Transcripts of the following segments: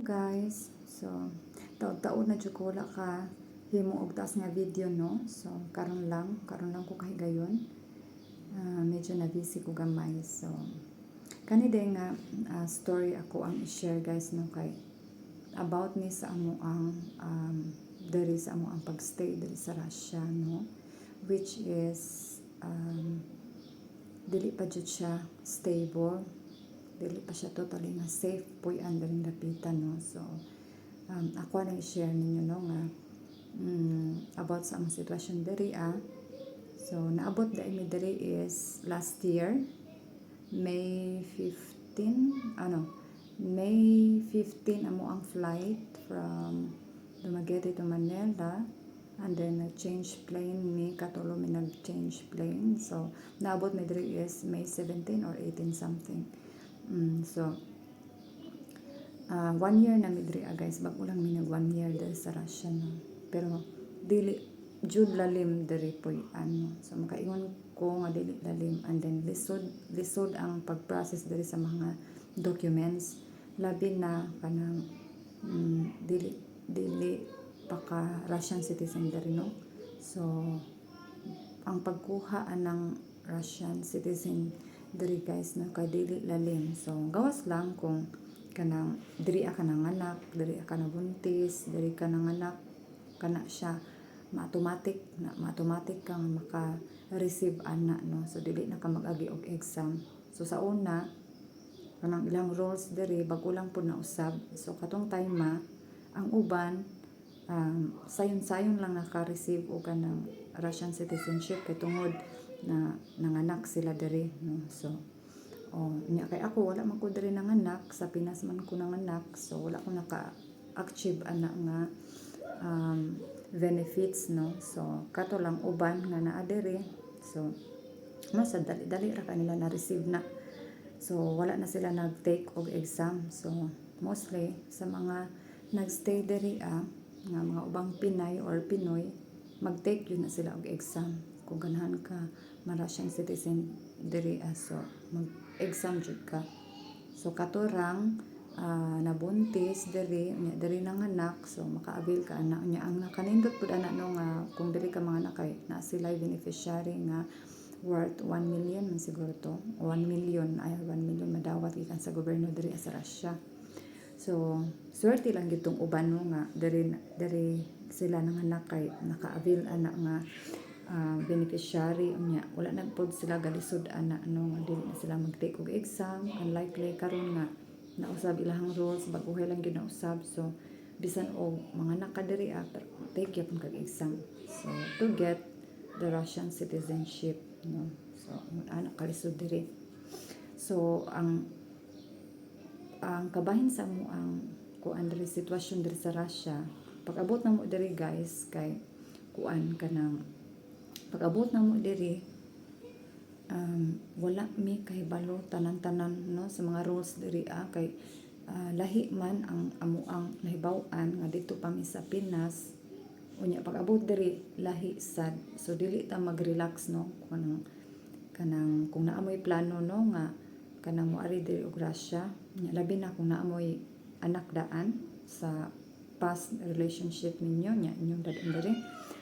Guys, so taon na jud ko wala ka himo og taas nga video, no? So karon lang ko kahigayon. Medyo na busy ko gamay. So kani day nga story ako ang i-share, guys, no, kay about ni sa amo ang diri sa amo ang pagstay diri sa Russia, no, which is dili pa jud siya stable, dili pa siya totally nga safe puy andring dapitan, no. So ako na i-share ninyo, no, nga about sa ang sitwasyon diri. So naabot da mi diri is last year May 15 May 15 amo ang flight from Dumaguete to Manila, and then nag-change plane mi katulo mi nag-change plane. So naabot mi diri is May 17 or 18 something. So 1 year na mi diri, guys. Bago lang mi nag 1 year diri sa Russia, no. Pero dili jud lalim diri poy ano. So makaingon ko nga dili lalim, and then lisod ang pag-process diri sa mga documents, labi na kanang dili pa ka Russian citizen diri, no. So ang pagkuha ng Russian citizen diri, guys, no, kay dili lalim. So gawas lang kung kanang diri ka nanganak, diri ka nabuntis, diri ka nanganak kana siya, automatic kang maka-receive ana, no. So dili na ka mag-agi og exam. So sa una kanang ilang rules diri bago lang pud na usab. So katong time ang uban sayon-sayon lang naka-receive og kanang Russian citizenship kay tungod na nanganak sila diri, no. So nya kay ako wala man ko diri nanganak, sa Pinas man ko nanganak. So wala ko naka-achieve ana nga benefits, no. So kato lang uban nga naa diri, so mas dali ra kanila na receive na. So wala na sila nag-take og exam. So mostly sa mga nagstay diri nga mga ubang Pinay or Pinoy, mag-take yun na sila og exam kung ganahan ka ma-Russian citizen diri. So mag-exam jud ka. So katurang nabuntis diri nanganak, so maka-avail ka ana nya ang nakanindot pud ana, no, nga kung diri ka manganak kay na sila beneficiary nga worth 1 million man siguro to, 1 million madawat gikan sa gobyerno diri sa Russia. So swerte lang gitong uban, no, nga diri sila nanganak kay naka-avail ana nga beneficiary unya wala na pod sila galisod ana, no, nga dili na sila mag-take og exam. Unlikely karon nga nausab ilahang rules, baguhay lang gyud nausab. So bisan og mga nakadiri pero take gyud kag exam, so to get the Russian citizenship, no. So anak kalisod diri. So ang kabahin sa mo ang kuan diri sitwasyon diri sa Russia, pag-abot na mo diri, guys, kay kuan kanang pag-abot na mo diri wala mi kahibalo tanan-tanan, no, sa mga rules diri kay lahi man ang amuang nahibaw-an nga dito pa mi sa Pinas, unya pag-abot diri lahi sad. So dili ta mag-relax, no, kanang kung naamoy plano, no, nga kanang moari diri og Russia, nya labi na kung naamoy anak daan sa past relationship ninyo, nya inyong dadaan diri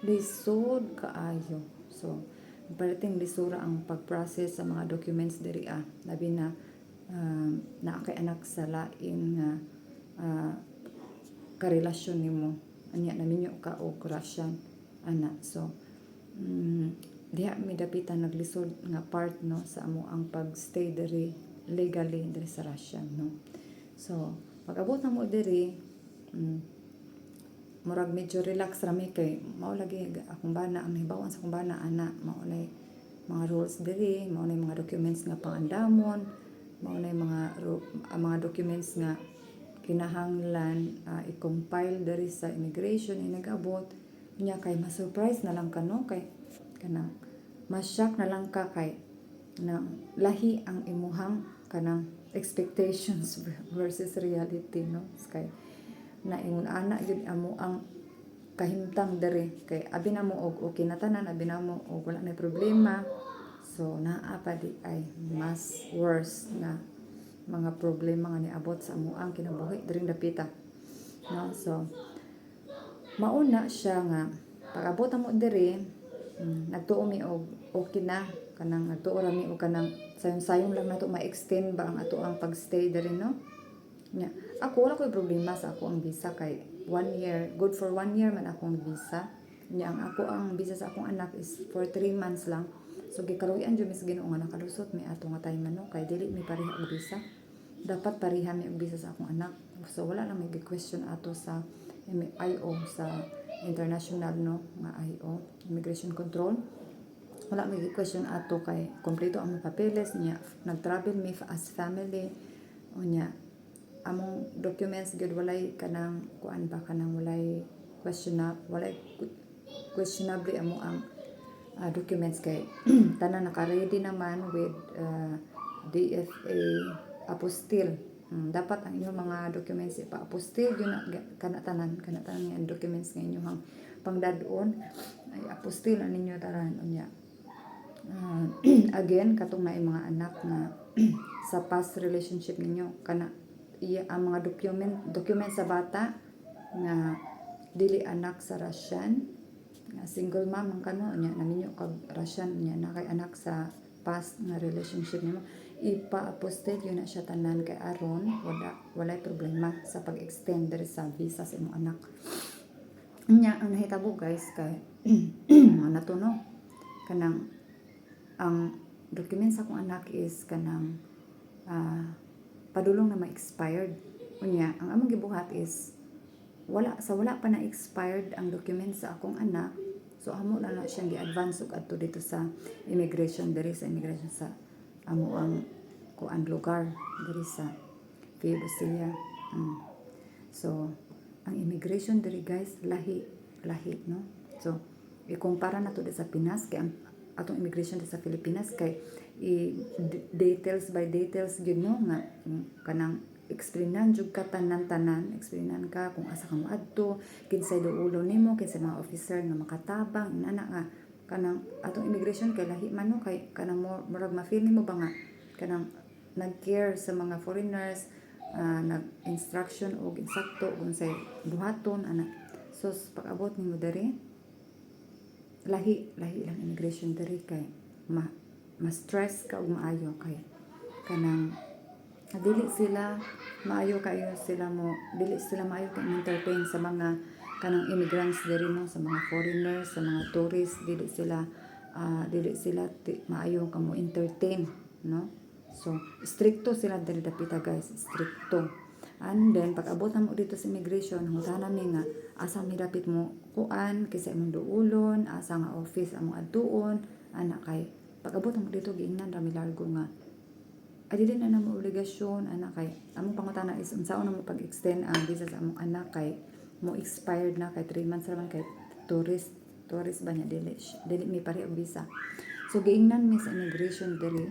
lisod kaayo. So parating lisura ang pag-process sa mga documents diri labi na naa kay anak sa lain nga karelasyon nimo, anya naminyo ka og Russian ana. So diha mi dapitan naglisod nga part, no, sa amo ang pag-stay diri legally diri sa Russia, no. So pag-abot na mo diri murag medyo relax rami kay mao lagi akong bana ang nahibawan sa akong bana ana, mao nay mga rules diri, mao nay mga documents nga pangandamon, mao nay mga documents nga kinahanglan i-compile diri sa immigration nag-abot nya kay ma-surprise na lang ka, no, kay kanang ma-shock na lang ka kay na lahi ang imuhang kanang expectations versus reality, no. Kay naingon ana gyud amo ang kahimtang diri kay abi na mo og okay na tanan, abi na mo og wala na problema. So naa pa di ay mas worse nga mga problema nga niabot sa amo ang kinabuhi diring dapita. no. So mauna siya nga pag-abot mo diri, nagtuo mi og okay na kanang nagtuo ra mi og kanang sayon-sayon lang nato ma-extend ba ang ato ang pagstay diri, no. Nya ako wala koy problema sa ako ang visa kay 1 year, good for 1 year man akong visa. Nya ang visa sa akong anak is for 3 months lang. So gikaluyan jud mis Ginoo nga nakalusot mi ato nga time no kay dili mi pareha og visa. Dapat pareha mi og visa sa akong anak. So wala lang may question ato sa IO, sa international, no, nga IO, immigration control. Wala may question ato kay kompleto ang mga papeles niya, nag-travel mi as family unya among documents gyud walay kanang kuan ba kanang walay questionable amo ang documents kay tanan naka-ready naman with DFA apostille. Dapat ang inyong mga documents ipa-apostille yun na kana tanan yung documents nga inyong pangdadon ay apostille ang ninyo tanan unya. Again katong naay mga anak na sa past relationship ninyo kana ang mga document sa bata nga dili anak sa Russian nga single mom ang kano nya naminyo kag Russian nya na kay anak sa past nga relationship nimo ipa-apostille yun na siya tanan kay aron walay problema sa pag-extend diri sa visa sa imong anak. Nya ang nahitabo guys kay ano to no kanang ang documents sa akong anak is kanang padulong na ma-expired. Unya, ang among gibuhat is wala pa na expired ang documents sa akong anak. So amo na siyang gi-advance og adto dito sa immigration diri sa immigration sa amo ang kuan lugar diri sa Theodosia. So ang immigration diri guys lahi no. So ikumpara nato sa Pinas kay ang atong immigration sa Pilipinas kay details by details gyud no nga kanang explainan jud ka tanan-tanan, explainan ka kung asa ka moadto, kinsay duulo nimo, kinsay mga officer nga makatabang inana nga kanang atong immigration kay lahi man no kay kanang murag ma-feel nimo ba nga kanang nag-care sa mga foreigners, nag-instruction og insakto unsay buhaton ana. So pag-abot nimo diri lahi lang immigration diri kay ma-stress ka og maayo kay kanang dili sila maayo kayo sila maayo kay entertain sa mga kanang immigrants diri no sa mga foreigners sa mga tourists dili sila maayo ka mo entertain no. So stricto sila diri dapita guys, stricto. And then pag abot na mo dito sa immigration hungtanan mi nga asa mi dapit mo kuan kaysa imong duulon, asa nga office among adtuon ana kay pag abot mo dito giingnan ra mi largo nga ay dili na namo obligasyon ana kay among pangutana is unsaon na mo pag-extend ang visa sa among anak kay mo expired na kay 3 months ra man kay tourist ba niya dili mi pare og visa. So giingnan mi sa immigration diri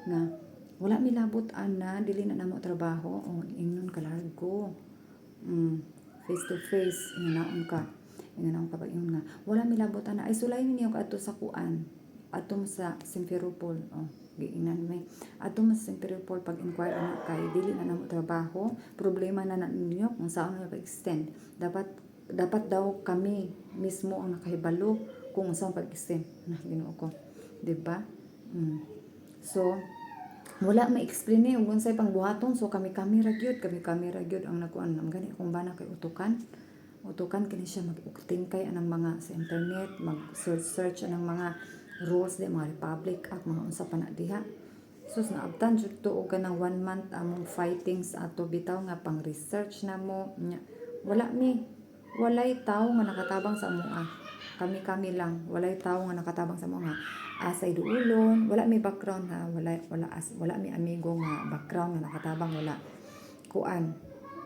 nga wala mi labot ana dili na namo trabaho o ingnon ka largo face to face ingnaon ka pag ingon nga wala mi labot ana ay sulay niyo ka adto sa kuan atom sa Simferopol giingnan mi atom sa Simferopol pag inquire ana kay dili na namo trabaho problema na ninyo kung saan na pag-extend dapat daw kami mismo ang nakahibalo kung saan pag-extend na Ginoo ko di ba. So wala ma-explain ni ug unsay pangbuhaton so kami ra gyud ang nakuan ang gani kung bana kay utukan kini siya mag-tingkay anang mga sa internet mag-search anang mga rules di mga Republic Act mga unsa pa na diha. So naabtan jud to og kanang 1 month among fightings ato bitaw nga pang research na mo walay tawo nga nakatabang sa amoa kami lang walay tawo nga nakatabang sa mga asay duulon wala may background ha wala may amigo nga background nga nakatabang wala kuan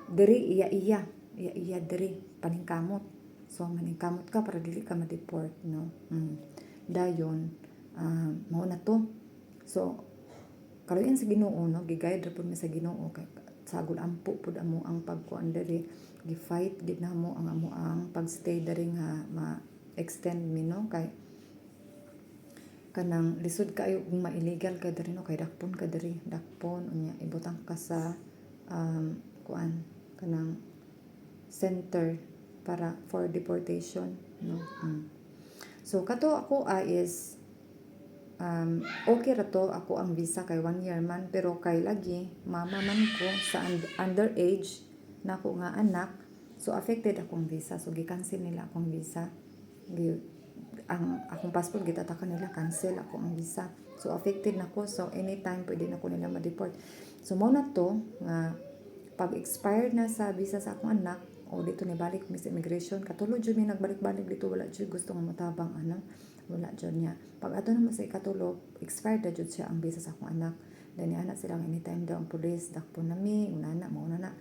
diri iya diri paningkamot so maningkamot ka para dili ka ma-deport no. Dayon mao na to so kaluyan sa Ginoo no giguide ra pud mi sa Ginoo kay sagol ampo pud amo ang pagkuan diri gi-fight gid na mo ang pagstay diri nga ma-extend mi no kay kanang lisod kayo kung ma-illegal ka diri no kay dakpon unya ibutang ka sa kuan kanang center para for deportation, no. So kato ako is okay ra to ako ang visa kay 1 year man, pero kay lagi mama man ko sa underage na ako nga anak, so affected akong visa, so gi-cancel nila akong visa. Ang akong passport gitatakan nila, cancel ako ang visa, so affected na ko, so anytime pwede na ko nila ma-deport. So mo na to nga pag expired na sa visa sa akong anak, o dito ni balik mi sa immigration, katulog jud mi nagbalik-balik dito, wala jud gusto nga matabang wala jud niya. Pag ato naman sa ikatulog, expired na jud siya ang visa sa akong anak. Then anak silang anytime daw ang police dakpo nami, unana mo na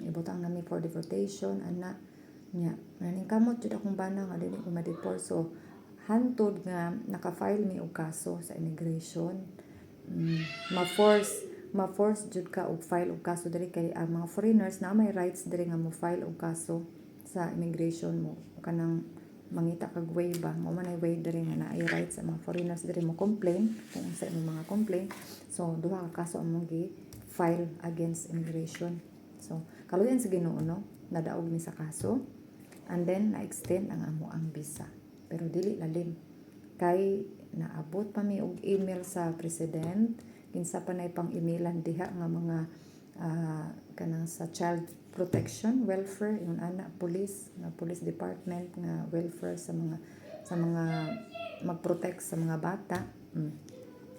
ibutang nami for deportation ana nya. Maning kamot jud akong bana nga dili ko ma-deport. So hantod nga naka-file mi og kaso sa immigration, ma-force jud ka og file og kaso diri kay ang mga foreigners na may rights diri nga mo file og kaso sa immigration mo kanang mangita kag way ba mo man ay way diri nga naay rights sa mga foreigners diri mo complain kung sa imong mga complaint. So duha ka kaso among gi file against immigration. So kaluyan sa Ginoo no, nadaog mi sa kaso and then na-extend ang amo ang visa, pero dili lalim kay naabot pa mi og email sa president, kinsa pa nay pang emailan diha nga mga kanang sa child protection welfare yung ana police department nga welfare sa mga mag-protect sa mga bata,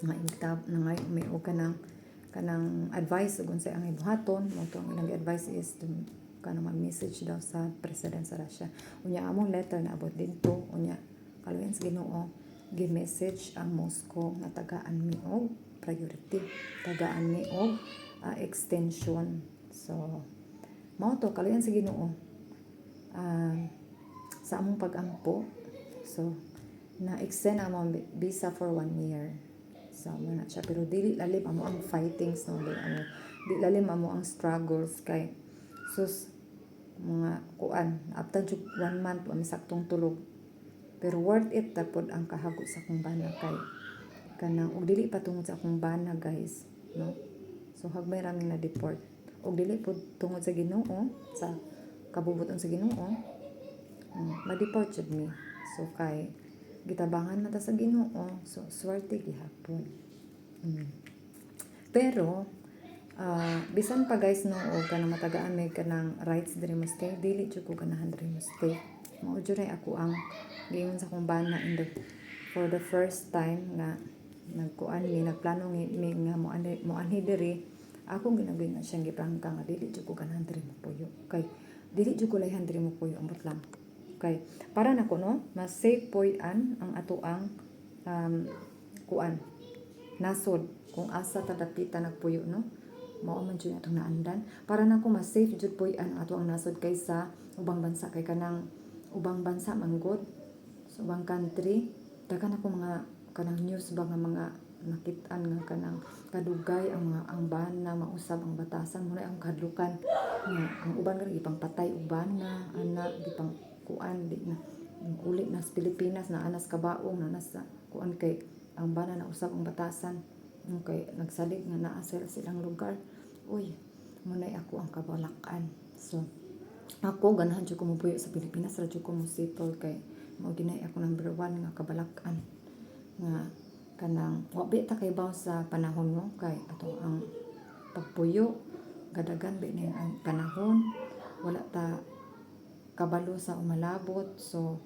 nga ingtab nga may og kanang advice ug unsay ang ibuhaton mo to. Ang ilang advice is to kanang mag-message daw sa president sa Russia. Unya among letter na abot dito, unya kaluyan sa Ginoo gi-message ang Moscow nga tagaan mi og priority, tagaan mi og extension. So mao to kaluyan sa Ginoo sa among pag-ampo. So na-extend ang among visa for 1 year. So na siya, pero dili lalim amo ang fightings no, di lalim amo ang struggles kay sus mga kuan after 1 month wa mi saktong tulog, pero worth it tapod ang kahago sa akong bana kay kanang og dili pa tungod sa akong bana guys no. So hagmay raming na deport og dili pud tungod sa Ginoo, sa kabubuton sa Ginoo, ma-deport jud mi. So kay gitabangan mata sa Ginoo, so swerte gihapon. Pero bisan pa guys no, o kanang matagaan may kanang rights diri mo stay, dili jud ko ganahan diri mo stay. Mao jud ay ako ang giingon sa akong bana for the first time nga nagkuan mi, nagplano mi nga mo anhi diri. Ako ginagoy na siyang giprangka nga dili jud ko ganahan diri mo puyo, kay dili jud ko layhan diri mo puyo ambot lang kay para nako no, mas safe puy-an ang ato ang kuan nasod kung asa ta dapita nagpuyo no, mao man jud atong naandan. Para nako mas safe jud puy-an ang ato ang nasod kaysa ubang bansa, kay kanang ubang bansa manggod sa ubang country daghan ako mga kanang news ba nga mga nakit-an nga kanang kadugay ang bana mausab ang batasan mo na ang kadlukan nga ang uban nga ipang patay uban na ana gipang kuan di na uli na sa Pilipinas na anas kabaong na nasa kuan kay ang bana na usab ang batasan kay nagsalig nga naa silang lugar. Uy munay ako ang kabalakan. So ako ganahan jud ko mobuyo sa Pilipinas, ra jud ko mo settle kay mao ginay ako number 1 nga kabalakan nga kanang wa ta kay baw sa panahon mo kay ato ang pagpuyo gadagan ba na ang panahon, wala ta kabalo sa umalabot. So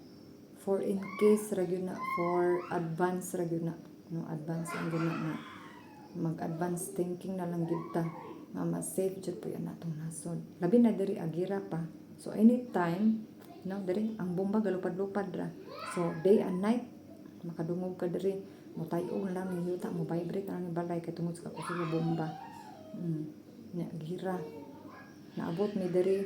for in case ra gyud na, for advance ra gyud na no, advance ang gyud na mag-advance thinking na lang gyud ta nga mas safe jud po yan atong nasod, labi na diri agira pa. So anytime no, diri ang bomba galupad-lupad ra, so day and night makadungog ka diri, mutayo lang ni yuta mo vibrate na ni balay kay tungod sa kusugo bomba. Nya gira naabot mi diri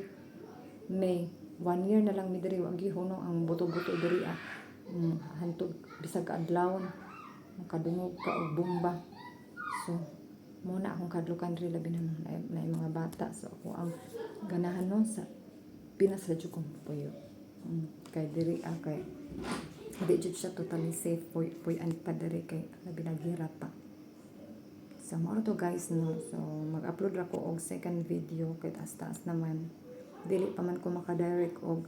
May 1 year na lang mi diri, wa gihuno ang buto-buto diri hantod bisag adlawon makadungog ka og bomba. So muna akong kadlukan diri labi na mga bata. So ako ang ganahan no sa Pinas ra jud ko puyo, kay diri kay di jud siya totally safe puy-an pa diri kay labi na gira pa. So mao to guys no, so mag-upload ra ko og second video kay taas-taas naman dili pa man ko maka-direct og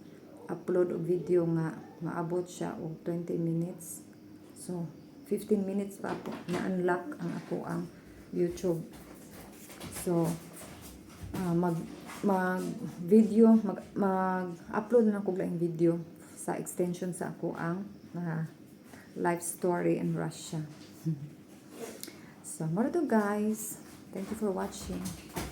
upload og video nga maabot siya og 20 minutes. So 15 minutes pa ako na-unlock ang ako ang YouTube. So mag-upload na ko laing video sa extension sa ako ang life story in Russia. So, more to guys. Thank you for watching.